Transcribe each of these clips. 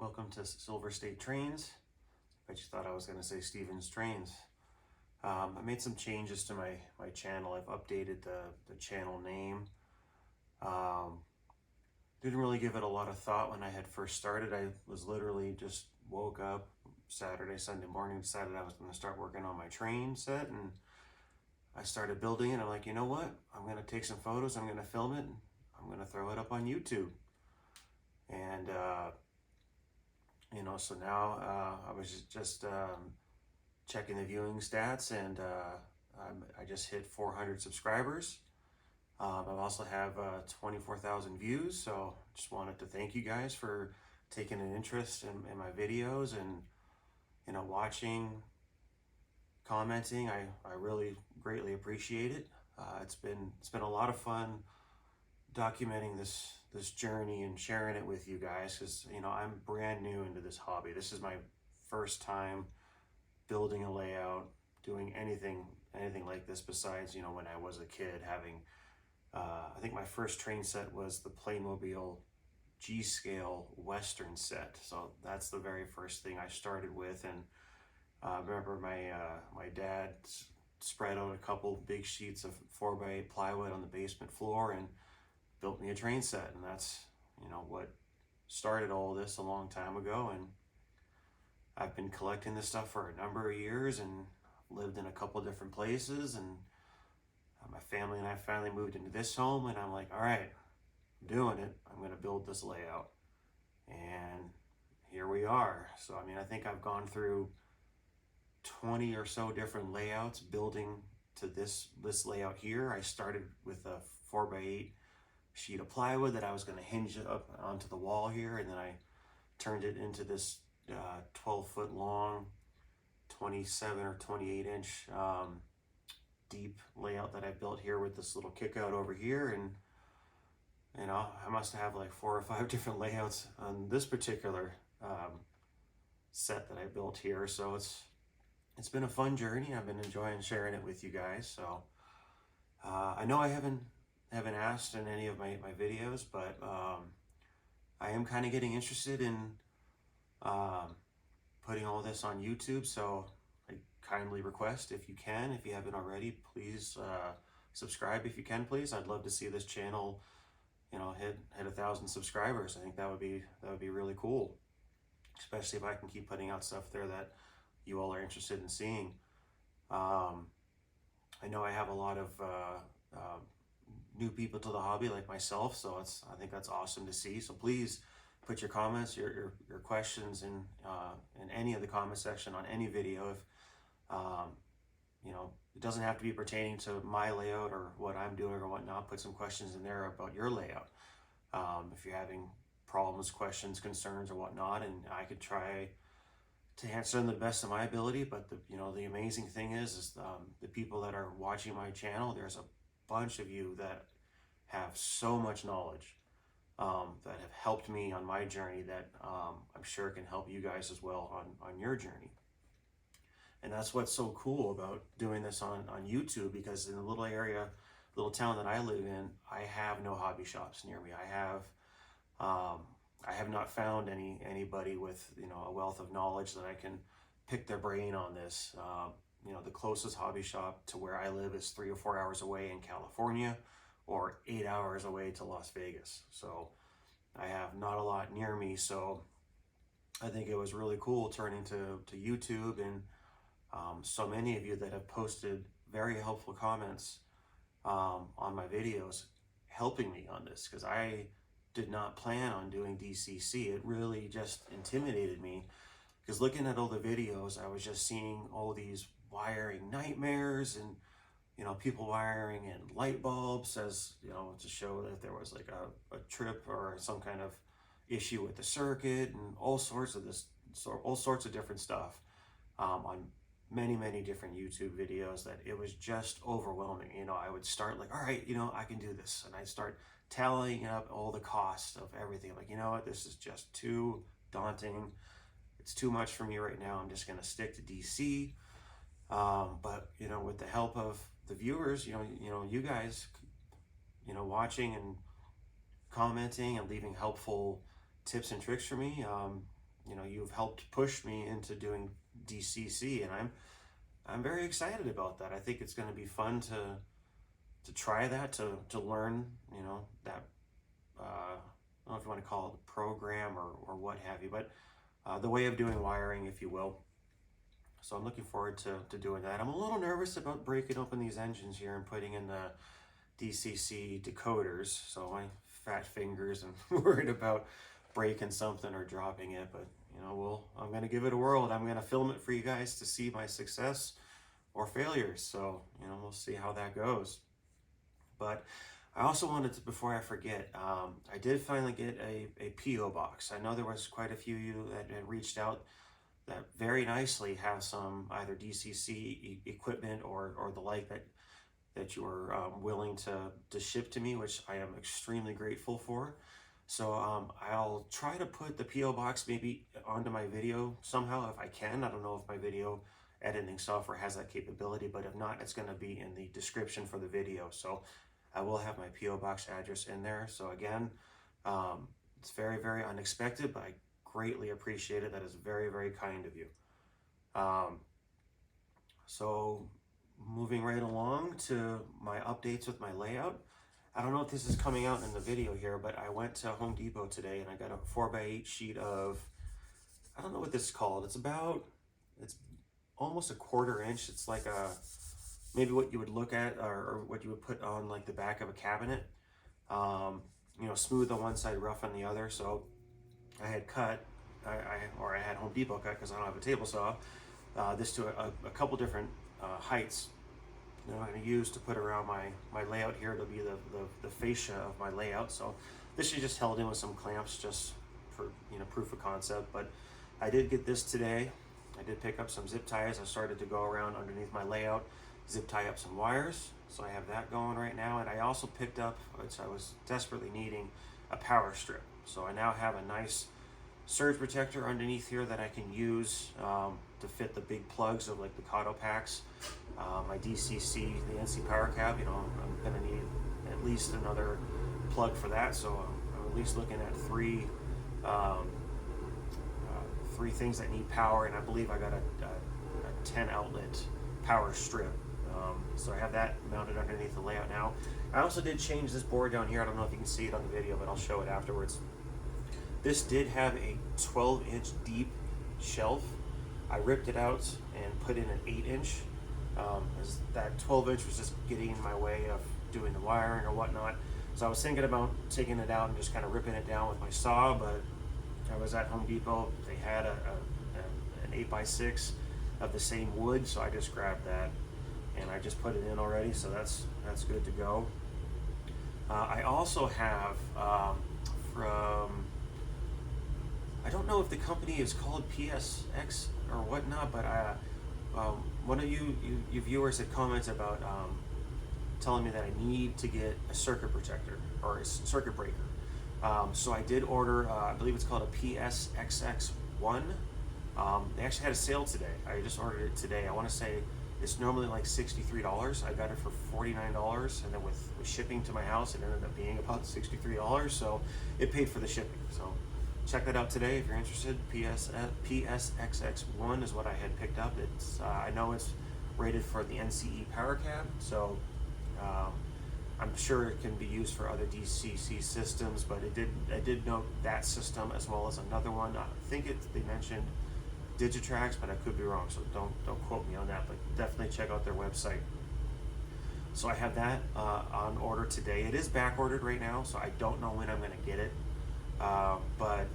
welcome to Silver State Trains. Bet you thought I was going to say Stevens Trains. I made some changes to my channel. I've updated the channel name. Didn't really give it a lot of thought when I had first started. I was literally just woke up Saturday, Sunday morning, decided I was going to start working on my train set, and I started building it. I'm like, you know what? I'm going to take some photos, I'm going to film it, and I'm going to throw it up on YouTube. And so now I was just checking the viewing stats, and I just hit 400 subscribers. I also have 24,000 views, so just wanted to thank you guys for taking an interest in my videos and watching, commenting. I really greatly appreciate it. It's been a lot of fun documenting this journey and sharing it with you guys, because I'm brand new into this hobby. This is my first time building a layout, doing anything like this besides when I was a kid, having I think my first train set was the Playmobil G-scale Western set. So that's the very first thing I started with. And I remember my dad spread out a couple big sheets of 4x8 plywood on the basement floor and built me a train set, and that's what started all this a long time ago. And I've been collecting this stuff for a number of years and lived in a couple different places, and my family and I finally moved into this home, and I'm like, all right, I'm doing it. I'm going to build this layout, and here we are. So I think I've gone through 20 or so different layouts building to this layout here. I started with a 4x8 sheet of plywood that I was going to hinge it up onto the wall here, and then I turned it into this 12-foot long, 27 or 28 inch deep layout that I built here with this little kick out over here. And I must have like 4 or 5 different layouts on this particular set that I built here. So it's been a fun journey. I've been enjoying sharing it with you guys. So I know I haven't asked in any of my videos, but I am kind of getting interested in putting all this on YouTube. So I kindly request, if you haven't already, please subscribe if you can, please. I'd love to see this channel hit 1,000 subscribers. I think that would be really cool, especially if I can keep putting out stuff there that you all are interested in seeing. I know I have a lot of new people to the hobby like myself, so I think that's awesome to see. So please put your comments, your questions in any of the comment section on any video. If it doesn't have to be pertaining to my layout or what I'm doing or whatnot. Put some questions in there about your layout. If you're having problems, questions, concerns, or whatnot, and I could try to answer them to the best of my ability. But the amazing thing is the people that are watching my channel, there's a bunch of you that have so much knowledge that have helped me on my journey that I'm sure can help you guys as well on your journey. And that's what's so cool about doing this on YouTube, because in the little town that I live in, I have no hobby shops near me. I have not found anybody with a wealth of knowledge that I can pick their brain on this. The closest hobby shop to where I live is 3 or 4 hours away in California, or 8 hours away to Las Vegas. So I have not a lot near me. So I think it was really cool turning to YouTube, and so many of you that have posted very helpful comments on my videos, helping me on this, because I did not plan on doing DCC. It really just intimidated me, because looking at all the videos, I was just seeing all these wiring nightmares, and people wiring in light bulbs as to show that there was like a trip or some kind of issue with the circuit, and all sorts of different stuff on many different YouTube videos, that it was just overwhelming. I would start like, all right, I can do this, and I'd start tallying up all the costs of everything. Like, what, this is just too daunting. It's too much for me right now. I'm just gonna stick to DC. But with the help of the viewers, you guys, watching and commenting and leaving helpful tips and tricks for me, you know, you've helped push me into doing DCC, and I'm very excited about that. I think it's going to be fun to try that, to learn, you know, that I don't know if you want to call it a program or what have you, but the way of doing wiring, if you will. So I'm looking forward to doing that. I'm a little nervous about breaking open these engines here and putting in the DCC decoders. So my fat fingers and worried about breaking something or dropping it, but you know, I'm going to give it a whirl. I'm going to film it for you guys to see my success or failures. So, you know, we'll see how that goes. But I also wanted to, before I forget, I did finally get a P.O. box. I know there was quite a few of you that had reached out that very nicely have some either DCC equipment or the like that you were willing to ship to me, which I am extremely grateful for. So I'll try to put the P.O. box maybe onto my video somehow if I can. I don't know if my video editing software has that capability, but if not, it's going to be in the description for the video. So I will have my P.O. box address in there. So again, it's very, very unexpected, but I greatly appreciate it. That is very, very kind of you. So moving right along to my updates with my layout. I don't know if this is coming out in the video here, but I went to Home Depot today and I got a 4x8 sheet of, I don't know what this is called. It's almost a 1/4 inch. It's like maybe what you would look at or what you would put on like the back of a cabinet. You know, smooth on one side, rough on the other. So I had cut, I had Home Depot cut because I don't have a table saw, this to a couple different heights that I'm going to use to put around my layout here. It'll be the fascia of my layout. So this is just held in with some clamps just for, you know, proof of concept. But I did get this today. I did pick up some zip ties. I started to go around underneath my layout, zip tie up some wires. So I have that going right now. And I also picked up, which I was desperately needing, a power strip. So I now have a nice surge protector underneath here that I can use to fit the big plugs of like the Kato packs, my DCC, the NC power cap. You know, I'm gonna need at least another plug for that. So I'm at least looking at three things that need power, and I believe I got a 10 outlet power strip. So I have that mounted underneath the layout now. I also did change this board down here. I don't know if you can see it on the video, but I'll show it afterwards. This did have a 12-inch deep shelf. I ripped it out and put in an 8-inch. As that 12-inch was just getting in my way of doing the wiring or whatnot. So I was thinking about taking it out and just kind of ripping it down with my saw, but I was at Home Depot. They had an 8x6 of the same wood, so I just grabbed that and I just put it in already, so that's good to go. I also have from, I don't know if the company is called PSX or whatnot, but one of you viewers had commented about telling me that I need to get a circuit protector or a circuit breaker. So I did order, I believe it's called a PSXX1. They actually had a sale today. I just ordered it today. I want to say it's normally like $63. I got it for $49, and then with shipping to my house, it ended up being about $63. So it paid for the shipping. So check that out today if you're interested. PSXX1 is what I had picked up. It's I know it's rated for the NCE power cab, so I'm sure it can be used for other DCC systems, but I did note that system as well as another one. I think they mentioned Digitrax, but I could be wrong, so don't quote me on that, but definitely check out their website. So I have that on order today. It is back ordered right now, so I don't know when I'm going to get it, but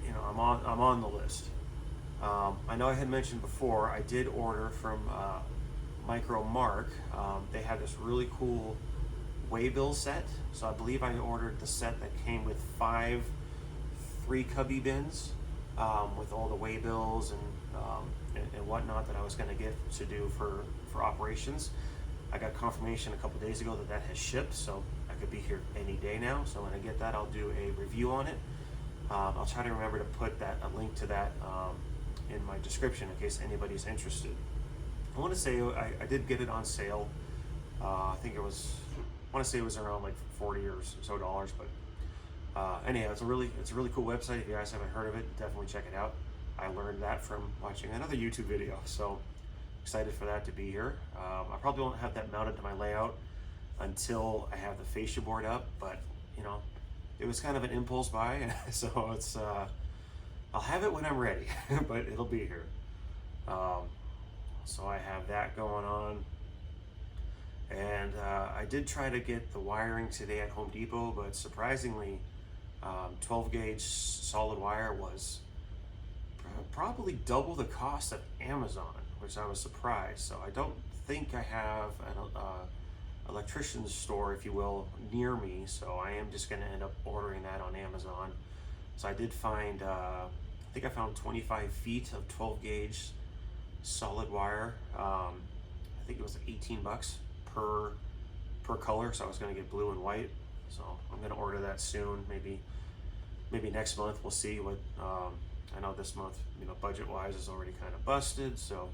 you know, I'm on the list. I know I had mentioned before I did order from Micro Mark. They have this really cool waybill set. So I believe I ordered the set that came with 5 3-cubby bins with all the waybills and whatnot that I was going to get to do for operations. I got confirmation a couple days ago that has shipped, so I could be here any day now. So when I get that, I'll do a review on it. I'll try to remember to put a link to that in my description in case anybody's interested. I want to say I did get it on sale. I want to say it was around like $40 or so, but Anyhow, it's a really cool website. If you guys haven't heard of it, definitely check it out. I learned that from watching another YouTube video, so excited for that to be here. I probably won't have that mounted to my layout until I have the fascia board up, but you know, it was kind of an impulse buy, so it's I'll have it when I'm ready, but it'll be here. So I have that going on, and I did try to get the wiring today at Home Depot, but surprisingly, 12 gauge solid wire was probably double the cost of Amazon, which I was surprised. So I don't think I have an electrician's store, if you will, near me, so I am just going to end up ordering that on Amazon. So I did find, I think I found 25 feet of 12 gauge solid wire. I think it was 18 bucks per color, so I was going to get blue and white. So I'm going to order that soon, maybe next month. We'll see what, I know this month, you know, budget wise is already kind of busted, so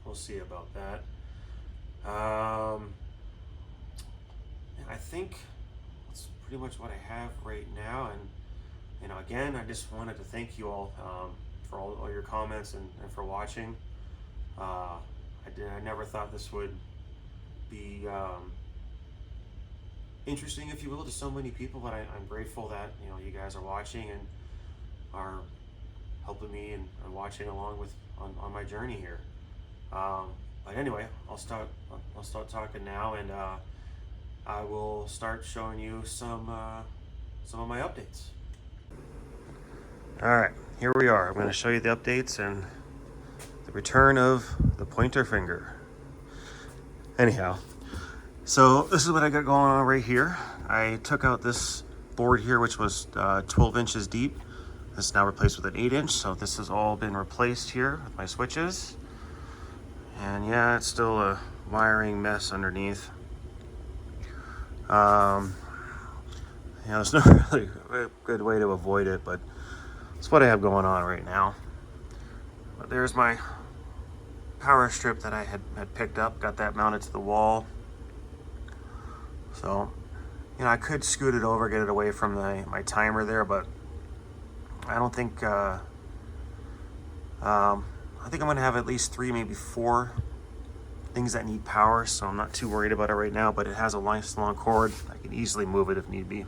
we'll see about that. I think that's pretty much what I have right now, and you know, again, I just wanted to thank you all for all your comments and for watching. I never thought this would be interesting, if you will, to so many people, but I'm grateful that, you know, you guys are watching and are helping me and watching along with on my journey here. But anyway, I'll start talking now, and I will start showing you some of my updates. All right, here we are. I'm going to show you the updates and the return of the pointer finger. Anyhow, so this is what I got going on right here. I took out this board here, which was 12 inches deep. This is now replaced with an 8-inch, so this has all been replaced here with my switches. And yeah, it's still a wiring mess underneath. Yeah, there's no really good way to avoid it, but it's what I have going on right now. But there's my power strip that I had picked up, got that mounted to the wall. So, you know, I could scoot it over, get it away from my timer there, but I don't think, I think I'm gonna have at least 3, maybe 4 things that need power, so I'm not too worried about it right now, but it has a nice long cord. I can easily move it if need be.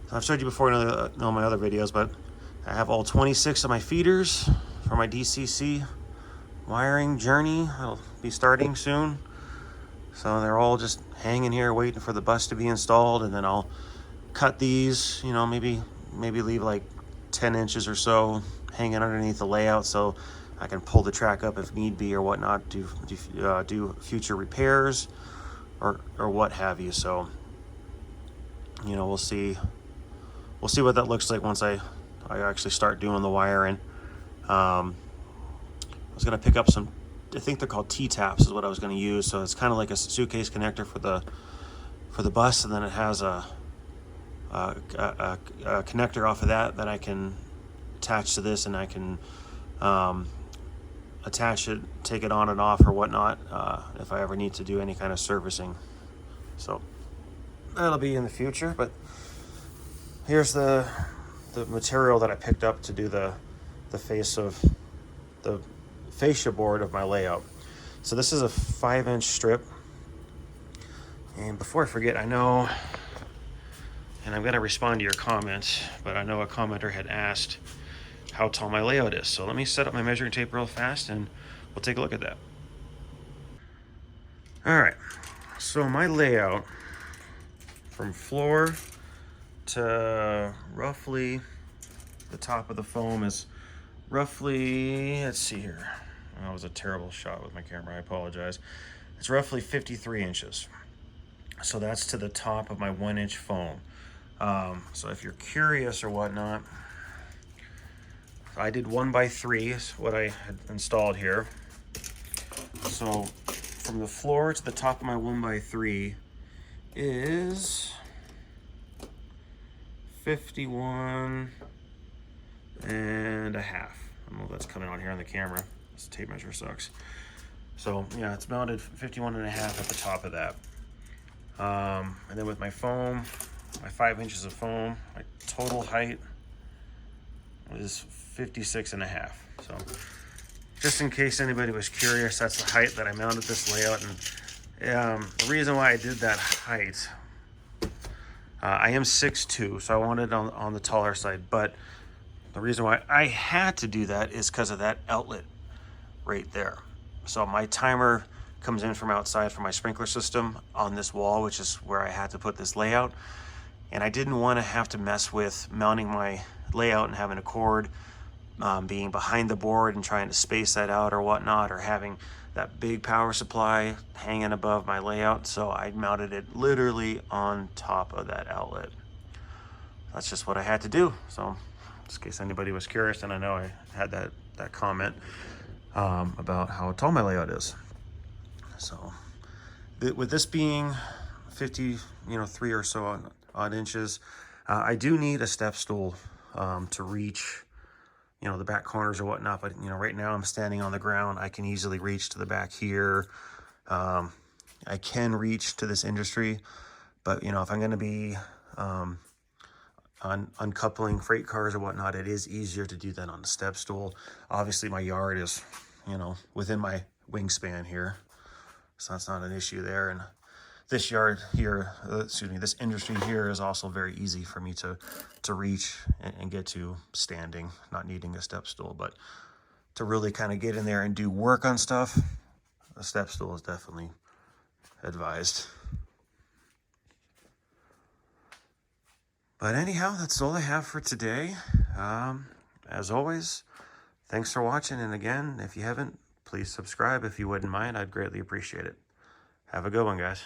So I've showed you before in all my other videos, but I have all 26 of my feeders for my DCC wiring journey. I'll be starting soon. So they're all just hanging here waiting for the bus to be installed, and then I'll cut these, you know, maybe leave like 10 inches or so hanging underneath the layout so I can pull the track up if need be or whatnot, do future repairs or what have you. So, you know, we'll see what that looks like once I actually start doing the wiring. I was gonna pick up some, I think they're called T-taps is what I was gonna use. So it's kind of like a suitcase connector for the bus, and then it has a connector off of that I can attach to this, and I can attach it, take it on and off or whatnot if I ever need to do any kind of servicing. So that'll be in the future, but here's the material that I picked up to do the face of the fascia board of my layout. So this is a 5-inch strip, and before I forget, I know, and I'm going to respond to your comments, but I know a commenter had asked how tall my layout is. So let me set up my measuring tape real fast and we'll take a look at that. All right, so my layout from floor to roughly the top of the foam is roughly, let's see here. That was a terrible shot with my camera, I apologize. It's roughly 53 inches. So that's to the top of my 1-inch foam. So if you're curious or whatnot, I did 1x3 is what I had installed here. So from the floor to the top of my 1x3 is 51 and a half. I don't know if that's coming on here on the camera. This tape measure sucks. So yeah, it's mounted 51 and a half at the top of that. And then with my foam, my 5 inches of foam, my total height is 56.5. So just in case anybody was curious, that's the height that I mounted this layout. And the reason why I did that height, I am 6'2", so I wanted it on the taller side. But the reason why I had to do that is because of that outlet right there. So my timer comes in from outside from my sprinkler system on this wall, which is where I had to put this layout. And I didn't want to have to mess with mounting my layout and having a cord being behind the board and trying to space that out or whatnot, or having that big power supply hanging above my layout. So I mounted it literally on top of that outlet. That's just what I had to do. So just in case anybody was curious, and I know I had that comment about how tall my layout is. So with this being 53 or so odd inches, I do need a step stool to reach the back corners or whatnot. But right now I'm standing on the ground. I can easily reach to the back here. I can reach to this industry, but if I'm going to be uncoupling freight cars or whatnot, it is easier to do that on a step stool. Obviously my yard is within my wingspan here, so that's not an issue there. And this yard here, this industry here is also very easy for me to reach and get to standing, not needing a step stool. But to really kind of get in there and do work on stuff, a step stool is definitely advised. But anyhow, that's all I have for today. As always, thanks for watching. And again, if you haven't, please subscribe if you wouldn't mind. I'd greatly appreciate it. Have a good one, guys.